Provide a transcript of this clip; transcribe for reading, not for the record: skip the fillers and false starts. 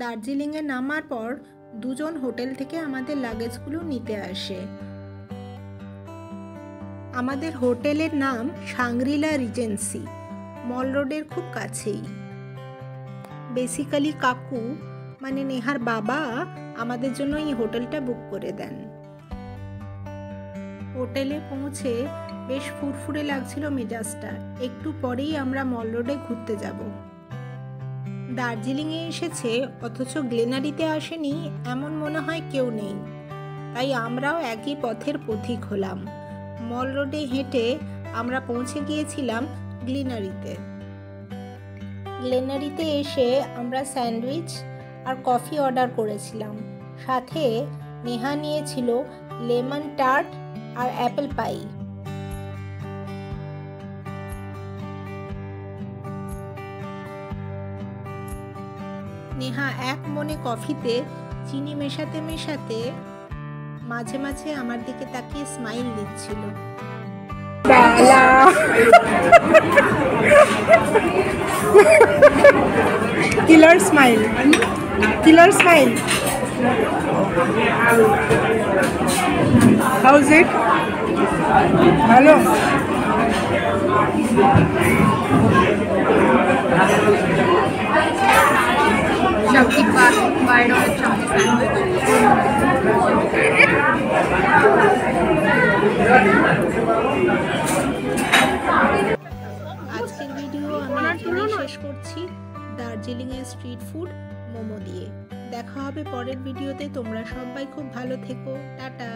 দার্জিলিংয়ে নামার পর দুজন হোটেল থেকে আমাদের লাগেজগুলো নিতে আসে। আমাদের হোটেলের নাম সাংগ্রিলা রিজেন্সি, মল রোডের খুব কাছেই। বেসিক্যালি কাকু মানে নেহার বাবা আমাদের জন্য এই হোটেলটা বুক করে দেন। হোটেলে পৌঁছে বেশ ফুরফুরে লাগছিল মেজাজটা। একটু পরেই আমরা মল রোডে ঘুরতে যাব। দার্জিলিংয়ে এসেছে অথচ গ্লেনারিতে আসেনি এমন মনে হয় কেউ নেই। তাই আমরাও একই পথের পথিক হলাম। মল রোডে হেঁটে আমরা পৌঁছে গিয়েছিলাম গ্লেনারিতে। গ্লেনারিতে এসে আমরা স্যান্ডউইচ আর কফি অর্ডার করেছিলাম। সাথে নেহা নিয়েছিল লেমন টার্ট আর অ্যাপেল পাই। নেহা এক মনে কফিতে চিনি মেশাতে মেশাতে মাঝে মাঝে আমার দিকে তাকিয়ে স্মাইল দিচ্ছিল। Killer smile, killer smile. How is it? ভালো। chunky bite on a chunky sandwich. আজকের ভিডিও আমি এখানেই শেষ করছি দার্জিলিংয়ের স্ট্রিট ফুড মোমো দিয়ে। দেখা হবে পরের ভিডিওতে। তোমরা সবাই খুব ভালো থেকো। টাটা।